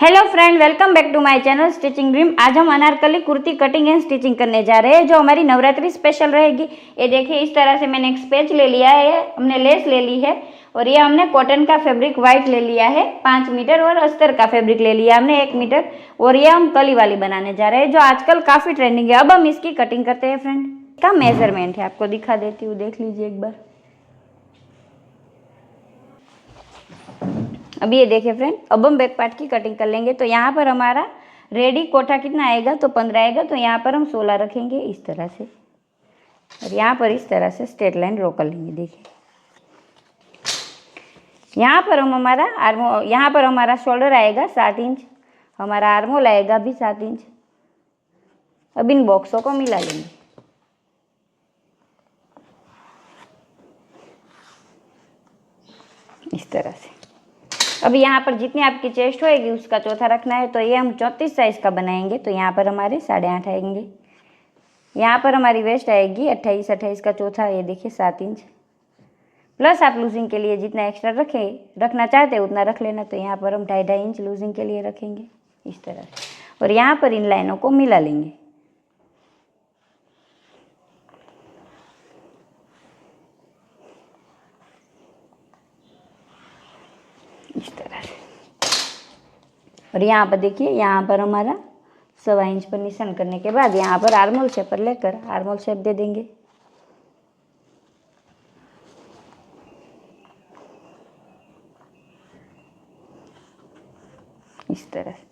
Hello friend, welcome back to my channel stitching dream. आज हम anarkali kurti cutting and stitching करने जा रहे हैं जो हमारी नवरात्रि स्पेशल रहेगी। ये देखिए, इस तरह से मैंने एक पेच ले लिया है, हमने लेस ले ली है और ये हमने कॉटन का फैब्रिक वाइट ले लिया है 5 मीटर और अस्तर का फैब्रिक ले लिया हमने 1 मीटर और ये हम कली वाली बनाने जा रहे हैं जो आजकल काफ़ी ट्रेंडिंग है। अब हम इसकी कटिंग करते हैं फ्रेंड। इसका मेजरमेंट है, आपको दिखा देती हूँ, देख लीजिए एक बार। अब ये देखिए फ्रेंड, अब हम बैक पार्ट की कटिंग कर लेंगे। तो यहाँ पर हमारा रेडी कोटा कितना आएगा, तो 15 आएगा। तो यहाँ पर हम 16 रखेंगे इस तरह से और यहाँ पर इस तरह से स्ट्रेट लाइन ड्रॉ कर लेंगे। देखिए यहाँ पर हमारा शोल्डर आएगा 7 इंच, हमारा आर्मोल आएगा भी 7 इंच। अब इन बॉक्सों को मिला लेंगे इस तरह से। अब यहाँ पर जितनी आपकी चेस्ट होएगी उसका चौथा रखना है। तो ये हम 34 साइज का बनाएंगे। तो यहाँ पर हमारे 8.5 आएंगे। यहाँ पर हमारी वेस्ट आएगी 28 का चौथा, ये देखिए 7 इंच। प्लस आप लूजिंग के लिए जितना एक्स्ट्रा रखना चाहते हैं उतना रख लेना। तो यहाँ पर हम 2.5 इंच लूजिंग के लिए रखेंगे इस तरह से और यहाँ पर इन लाइनों को मिला लेंगे इस तरह से। और यहाँ पर देखिए, यहाँ पर हमारा 1.25 इंच पर निशान करने के बाद यहाँ पर आर्मोल शेप पर लेकर आर्मोल शेप दे देंगे इस तरह से।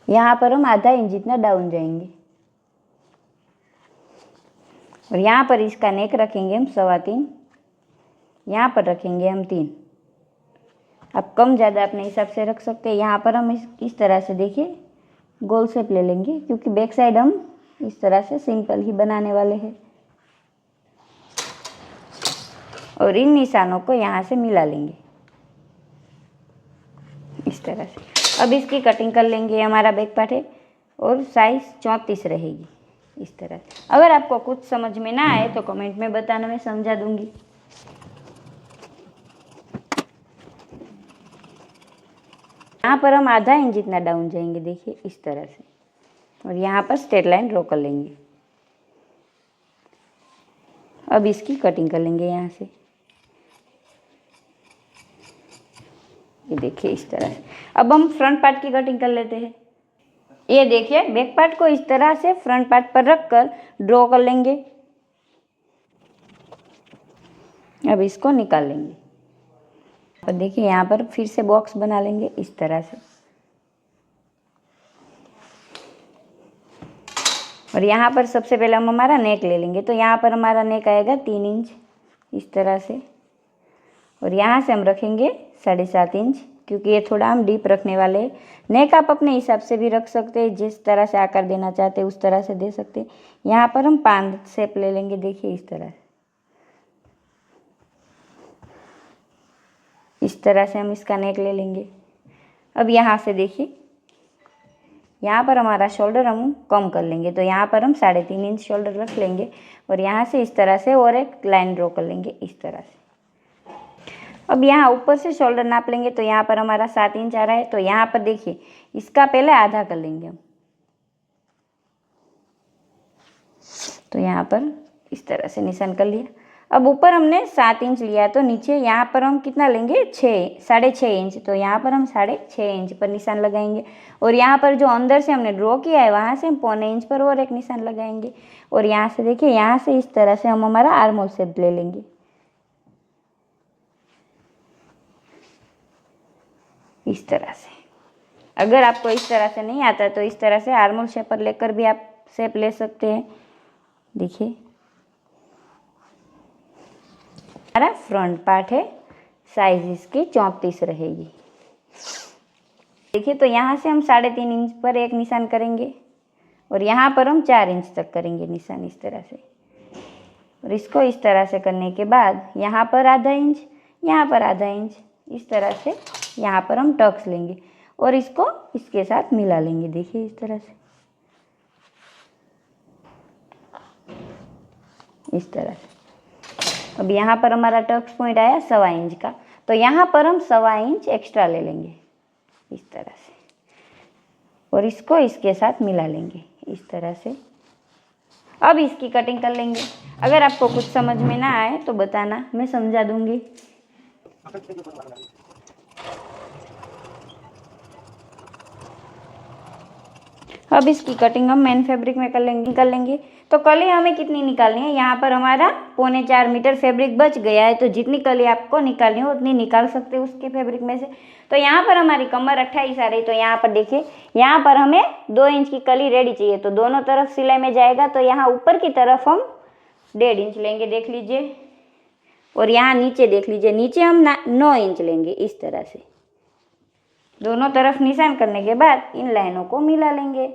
यहाँ पर हम आधा इंच जितना डाउन जाएंगे और यहाँ पर इसका नेक रखेंगे हम 3.25, यहाँ पर रखेंगे हम 3। आप कम ज़्यादा अपने हिसाब से रख सकते हैं। यहाँ पर हम इस तरह से देखिए गोल शेप ले लेंगे क्योंकि बैक साइड हम इस तरह से सिंपल ही बनाने वाले हैं और इन निशानों को यहाँ से मिला लेंगे इस तरह से। अब इसकी कटिंग कर लेंगे। हमारा बैक पार्ट है और साइज 34 रहेगी इस तरह से। अगर आपको कुछ समझ में ना आए तो कमेंट में बताना, मैं समझा दूंगी। यहाँ पर हम आधा इंच जितना डाउन जाएंगे, देखिए इस तरह से और यहाँ पर स्ट्रेट लाइन ड्रॉ कर लेंगे। अब इसकी कटिंग कर लेंगे यहाँ से, ये देखिए इस तरह से। अब हम फ्रंट पार्ट की कटिंग कर लेते हैं। ये देखिए, बैक पार्ट को इस तरह से फ्रंट पार्ट पर रखकर ड्रॉ कर लेंगे। अब इसको निकाल लेंगे और देखिए यहाँ पर फिर से बॉक्स बना लेंगे इस तरह से और यहाँ पर सबसे पहले हम हमारा नेक ले लेंगे। तो यहाँ पर हमारा नेक आएगा 3 इंच इस तरह से और यहाँ से हम रखेंगे 7.5 इंच क्योंकि ये थोड़ा हम डीप रखने वाले हैं। नेक आप अपने हिसाब से भी रख सकते हैं, जिस तरह से आकार देना चाहते हैं उस तरह से दे सकते हैं। यहाँ पर हम 5 शेप ले लेंगे, देखिए इस तरह से हम इसका नेक ले लेंगे। अब यहाँ से देखिए, यहाँ पर हमारा शोल्डर हम कम कर लेंगे। तो यहाँ पर हम 3.5 इंच शोल्डर रख लेंगे और यहाँ से इस तरह से और एक लाइन ड्रॉ कर लेंगे इस तरह से। अब यहाँ ऊपर से शोल्डर नाप लेंगे। तो यहाँ पर हमारा 7 इंच आ रहा है। तो यहाँ पर देखिए, इसका पहले आधा कर लेंगे हम। तो यहाँ पर इस तरह से निशान कर लिया। अब ऊपर हमने 7 इंच लिया, तो नीचे यहाँ पर हम कितना लेंगे, 6.5 इंच। तो यहाँ पर हम 6.5 इंच पर निशान लगाएंगे और यहाँ पर जो अंदर से हमने ड्रॉ किया है वहाँ से हम 0.25 इंच पर और एक निशान लगाएंगे और यहाँ से देखिए, यहाँ से इस तरह से हम हमारा आर्मोल शेप ले लेंगे इस तरह से। अगर आपको इस तरह से नहीं आता तो इस तरह से आर्मोल शेप पर लेकर भी आप शेप ले सकते हैं। देखिए हमारा फ्रंट पार्ट है, साइज इसकी 34 रहेगी। देखिए, तो यहाँ से हम 3.5 इंच पर एक निशान करेंगे और यहाँ पर हम 4 इंच तक करेंगे निशान इस तरह से और इसको इस तरह से करने के बाद यहाँ पर आधा इंच, यहाँ पर आधा इंच, इस तरह से यहाँ पर हम टक्स लेंगे और इसको इसके साथ मिला लेंगे। देखिए इस तरह से, इस तरह से। अब यहाँ पर हमारा टक्स पॉइंट आया 1.25 इंच का, तो यहाँ पर हम 1.25 इंच एक्स्ट्रा ले लेंगे इस तरह से, और इसको इसके साथ मिला लेंगे इस तरह से। अब इसकी कटिंग कर लेंगे। अगर आपको कुछ समझ में ना आए तो बताना, मैं समझा दूंगी। अब इसकी कटिंग हम मेन फैब्रिक में कर लेंगे। तो कली हमें कितनी निकालनी है, यहाँ पर हमारा 3.25 मीटर फैब्रिक बच गया है, तो जितनी कली आपको निकालनी हो उतनी निकाल सकते हो उसके फैब्रिक में से। तो यहाँ पर हमारी कमर 28 आ रही, तो यहाँ पर देखिए, यहाँ पर हमें 2 इंच की कली रेडी चाहिए, तो दोनों तरफ सिलाई में जाएगा। तो यहाँ ऊपर की तरफ हम 1.5 इंच लेंगे, देख लीजिए, और यहाँ नीचे देख लीजिए, नीचे हम 9 इंच लेंगे इस तरह से। दोनों तरफ निशान करने के बाद इन लाइनों को मिला लेंगे।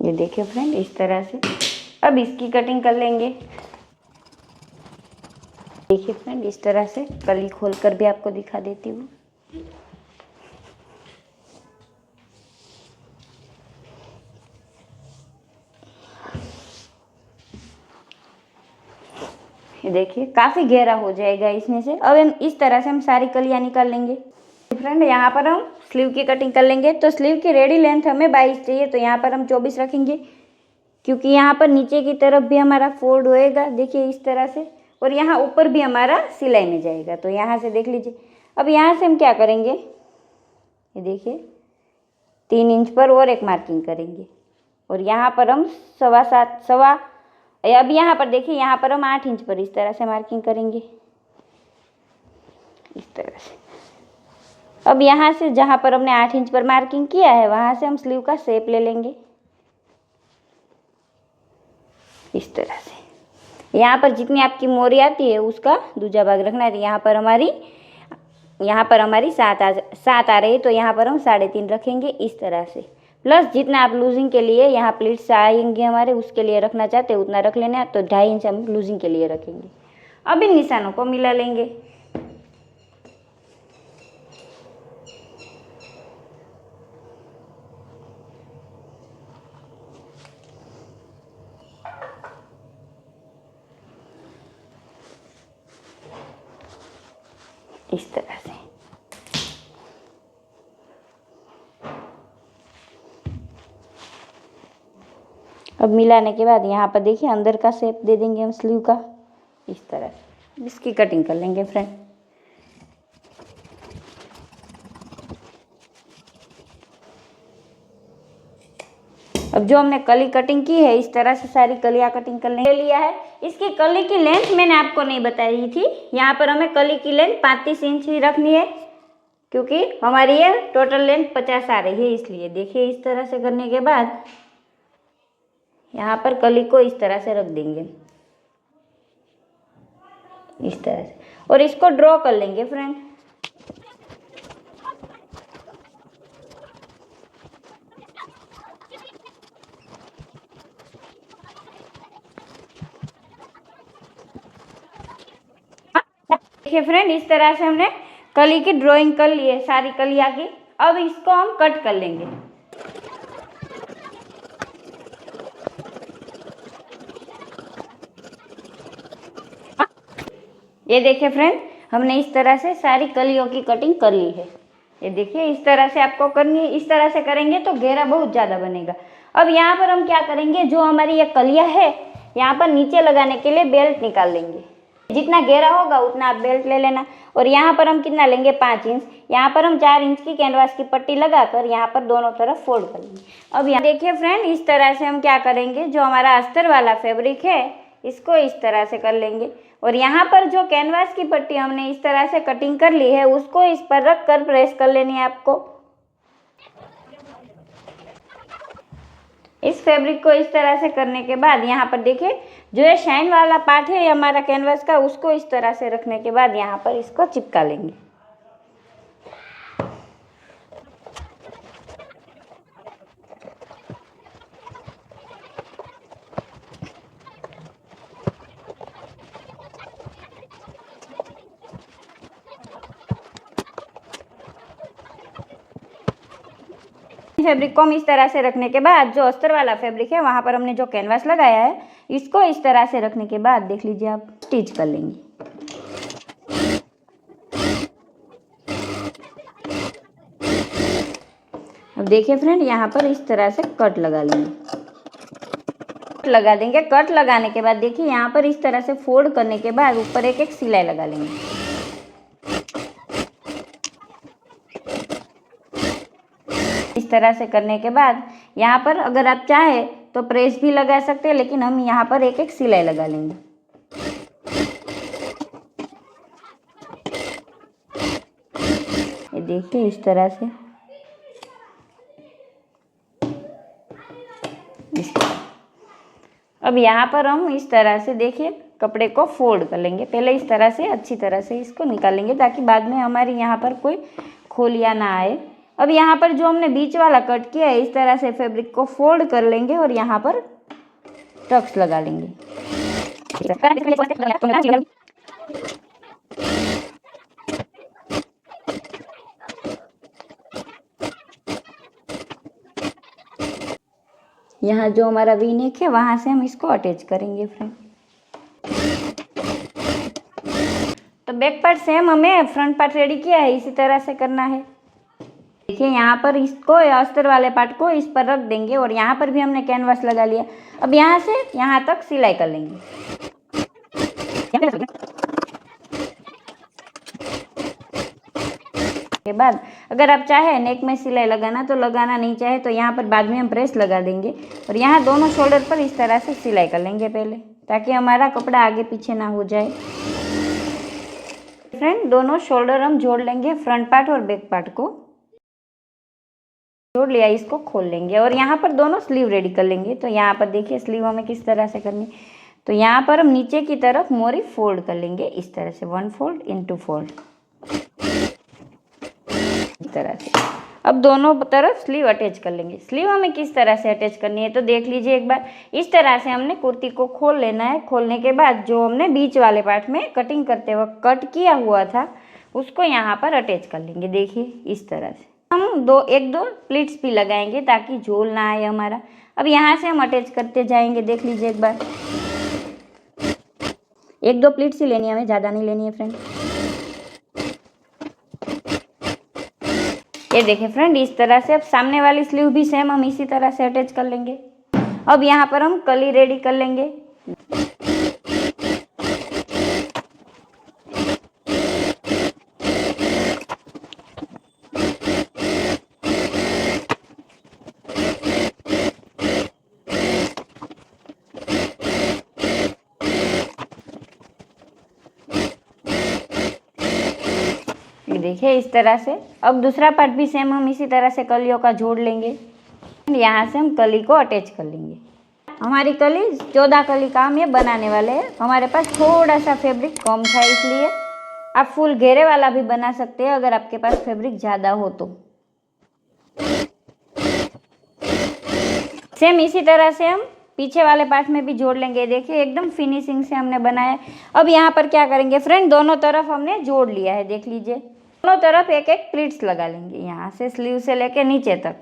ये देखिए फ्रेंड, इस तरह से। अब इसकी कटिंग कर लेंगे। देखिए फ्रेंड, इस तरह से कली खोलकर भी आपको दिखा देती हूँ। ये देखिए, काफी गहरा हो जाएगा इसमें से। अब हम इस तरह से हम सारी कलियां निकाल लेंगे। फ्रेंड, यहाँ पर हम स्लीव की कटिंग कर लेंगे। तो स्लीव की रेडी लेंथ हमें 22 चाहिए, तो यहाँ पर हम 24 रखेंगे, क्योंकि यहाँ पर नीचे की तरफ भी हमारा फोल्ड होएगा, देखिए इस तरह से, और यहाँ ऊपर भी हमारा सिलाई में जाएगा। तो यहाँ से देख लीजिए। अब यहाँ से हम क्या करेंगे, ये देखिए 3 इंच पर और एक मार्किंग करेंगे, और यहाँ पर हम 7.25 अब यहाँ पर देखिए, यहाँ पर हम 8 इंच पर इस तरह से मार्किंग करेंगे इस तरह से। अब यहाँ से जहाँ पर हमने 8 इंच पर मार्किंग किया है, वहाँ से हम स्लीव का शेप ले लेंगे इस तरह से। यहाँ पर जितनी आपकी मोरी आती है उसका दूजा भाग रखना है। तो यहाँ पर हमारी 7 आ रही है, तो यहाँ पर हम 3.5 रखेंगे इस तरह से। प्लस जितना आप लूजिंग के लिए यहाँ प्लीट्स आएंगे हमारे, उसके लिए रखना चाहते हैं उतना रख लेना, तो 2.5 इंच हम लूजिंग के लिए रखेंगे। अब इन निशानों को मिला लेंगे। इस तरह से। अब मिलाने के बाद यहाँ पर देखिए, अंदर का शेप दे देंगे हम स्लीव का इस तरह से। इसकी कटिंग कर लेंगे फ्रेंड। अब जो हमने कली कटिंग की है, इस तरह से सारी कलियां कटिंग कर ले लिया है। इसकी कली की लेंथ मैंने आपको नहीं बताई थी। यहाँ पर हमें कली की लेंथ 35 इंच ही रखनी है, क्योंकि हमारी ये टोटल लेंथ 50 आ रही है, इसलिए। देखिए, इस तरह से करने के बाद यहाँ पर कली को इस तरह से रख देंगे इस तरह से, और इसको ड्रॉ कर लेंगे फ्रेंड। देखिए फ्रेंड, इस तरह से हमने कली की ड्राइंग कर ली है सारी कलियां की। अब इसको हम कट कर लेंगे। ये देखिए फ्रेंड, हमने इस तरह से सारी कलियों की कटिंग कर ली है। ये देखिए, इस तरह से आपको करनी है। इस तरह से करेंगे तो घेरा बहुत ज़्यादा बनेगा। अब यहाँ पर हम क्या करेंगे, जो हमारी ये कलियाँ है, यहाँ पर नीचे लगाने के लिए बेल्ट निकाल लेंगे। जितना घेरा होगा उतना आप बेल्ट ले लेना। और यहाँ पर हम कितना लेंगे, 5 इंच। यहाँ पर हम 4 इंच की कैनवास की पट्टी लगाकर यहाँ पर दोनों तरफ फोल्ड कर लेंगे। अब यहाँ देखिए फ्रेंड, इस तरह से हम क्या करेंगे, जो हमारा अस्तर वाला फैब्रिक है इसको इस तरह से कर लेंगे, और यहाँ पर जो कैनवास की पट्टी हमने इस तरह से कटिंग कर ली है उसको इस पर रख कर प्रेस कर लेनी है आपको। इस फैब्रिक को इस तरह से करने के बाद यहाँ पर देखिए, जो ये शाइन वाला पार्ट है हमारा कैनवास का, उसको इस तरह से रखने के बाद यहाँ पर इसको चिपका लेंगे। फैब्रिक को हम इस तरह से रखने के बाद जो अस्तर वाला फैब्रिक है वहाँ पर हमने जो कैनवास लगाया है इसको इस तरह से रखने के बाद देख लीजिए आप स्टिच कर लेंगे। अब देखिए फ्रेंड, यहाँ पर इस तरह से कट लगा लेंगे, कट लगा देंगे। कट लगाने के बाद देखिए यहाँ पर इस तरह से फोल्ड करने के बाद ऊपर एक एक सिलाई लगा लेंगे। इस तरह से करने के बाद यहाँ पर अगर आप चाहे तो प्रेस भी लगा सकते हैं, लेकिन हम यहाँ पर एक एक सिलाई लगा लेंगे। ये देखिए इस तरह से, अब यहाँ पर हम इस तरह से देखिए कपड़े को फोल्ड कर लेंगे। पहले इस तरह से अच्छी तरह से इसको निकालेंगे ताकि बाद में हमारी यहाँ पर कोई खोलिया ना आए। अब यहाँ पर जो हमने बीच वाला कट किया है इस तरह से फैब्रिक को फोल्ड कर लेंगे और यहाँ पर टक्स लगा लेंगे। यहाँ जो हमारा वी नेक है वहाँ से हम इसको अटैच करेंगे फ्रेंड। तो बैक पार्ट सेम हमें फ्रंट पार्ट रेडी किया है, इसी तरह से करना है। देखिए यहाँ पर इसको अस्तर वाले पार्ट को इस पर रख देंगे और यहाँ पर भी हमने कैनवास लगा लिया। अब यहाँ से यहाँ तक सिलाई कर लेंगे। के बाद अगर आप चाहे नेक में सिलाई लगाना तो लगाना, नहीं चाहे तो यहाँ पर बाद में हम प्रेस लगा देंगे और यहाँ दोनों शोल्डर पर इस तरह से सिलाई कर लेंगे पहले, ताकि हमारा कपड़ा आगे पीछे ना हो जाए। फ्रेंड दोनों शोल्डर हम जोड़ लेंगे, फ्रंट पार्ट और बैक पार्ट को जोड़ लिया, इसको खोल लेंगे और यहाँ पर दोनों स्लीव रेडी कर लेंगे। तो यहाँ पर देखिए स्लीव हमें किस तरह से करनी, तो यहाँ पर हम नीचे की तरफ मोरी फोल्ड कर लेंगे इस तरह से, 1 फोल्ड इन 2 फोल्ड इस तरह से। अब दोनों तरफ स्लीव अटैच कर लेंगे। स्लीव हमें किस तरह से अटैच करनी है तो देख लीजिए एक बार, इस तरह से हमने कुर्ती को खोल लेना है। खोलने के बाद जो हमने बीच वाले पार्ट में कटिंग करते वक्त कट किया हुआ था उसको यहाँ पर अटैच कर लेंगे। देखिए इस तरह से हम एक दो प्लीट्स भी लगाएंगे ताकि झोल ना आए हमारा। अब यहाँ से हम अटैच करते जाएंगे, देख लीजिए एक बार, 1-2 प्लीट्स ही लेनी है हमें, ज़्यादा नहीं लेनी है फ्रेंड। ये देखिए फ्रेंड इस तरह से। अब सामने वाली स्लीव भी सेम हम इसी तरह से अटैच कर लेंगे। अब यहाँ पर हम कली रेडी कर लेंगे। देखिए इस तरह से। अब दूसरा पार्ट भी सेम हम इसी तरह से कलियों का जोड़ लेंगे। यहाँ से हम कली को अटैच कर लेंगे। हमारी कली 14 कली का हम ये बनाने वाले हैं। हमारे पास थोड़ा सा फैब्रिक कम था, इसलिए आप फुल घेरे वाला भी बना सकते हैं अगर आपके पास फैब्रिक ज़्यादा हो तो। सेम इसी तरह से हम पीछे वाले पार्ट में भी जोड़ लेंगे। देखिए एकदम फिनिशिंग से हमने बनाया। अब यहाँ पर क्या करेंगे फ्रेंड, दोनों तरफ हमने जोड़ लिया है, देख लीजिए दोनों तरफ एक एक प्लीट्स लगा लेंगे, यहाँ से स्लीव से लेके नीचे तक।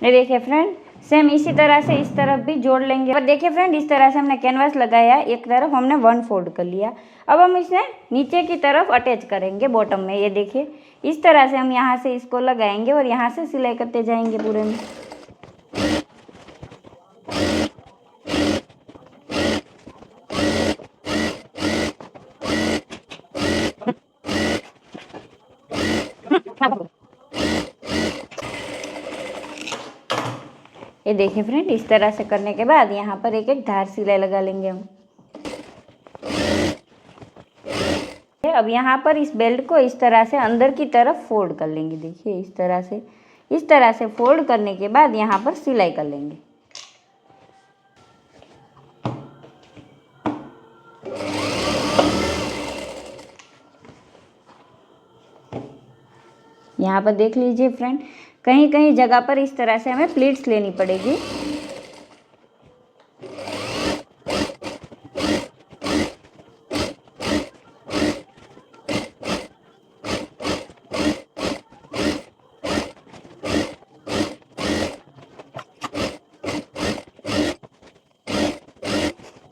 ये देखिए फ्रेंड सेम इसी तरह से इस तरफ भी जोड़ लेंगे। और देखिए फ्रेंड इस तरह से हमने कैनवास लगाया, एक तरफ हमने 1 फोल्ड कर लिया। अब हम इसे नीचे की तरफ अटैच करेंगे बॉटम में। ये देखिए इस तरह से हम यहाँ से इसको लगाएंगे और यहाँ से सिलाई करते जाएंगे पूरे में। ये देखिए फ्रेंड इस तरह से करने के बाद यहाँ पर एक एक धार सिलाई लगा लेंगे हम। अब यहाँ पर इस बेल्ट को इस तरह से अंदर की तरफ फोल्ड कर लेंगे। देखिए इस तरह से फोल्ड करने के बाद यहाँ पर सिलाई कर लेंगे। यहाँ पर देख लीजिए फ्रेंड, कहीं कहीं जगह पर इस तरह से हमें प्लीट्स लेनी पड़ेगी।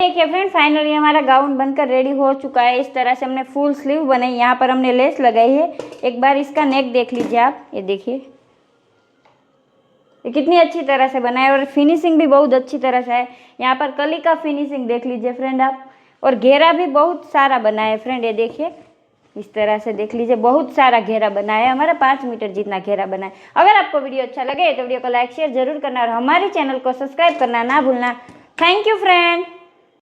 देखिए फ्रेंड, फाइनली हमारा गाउन बनकर रेडी हो चुका है। इस तरह से हमने फुल स्लीव बनाई, यहाँ पर हमने लेस लगाई है। एक बार इसका नेक देख लीजिए आप, ये देखिए ये कितनी अच्छी तरह से बना है और फिनिशिंग भी बहुत अच्छी तरह से है। यहाँ पर कली का फिनिशिंग देख लीजिए फ्रेंड आप, और घेरा भी बहुत सारा बना है फ्रेंड। ये देखिए इस तरह से देख लीजिए, बहुत सारा घेरा बना है, हमारा 5 मीटर जितना घेरा बना है। अगर आपको वीडियो अच्छा लगे तो वीडियो को लाइक शेयर जरूर करना और हमारे चैनल को सब्सक्राइब करना ना भूलना। Thank you friend.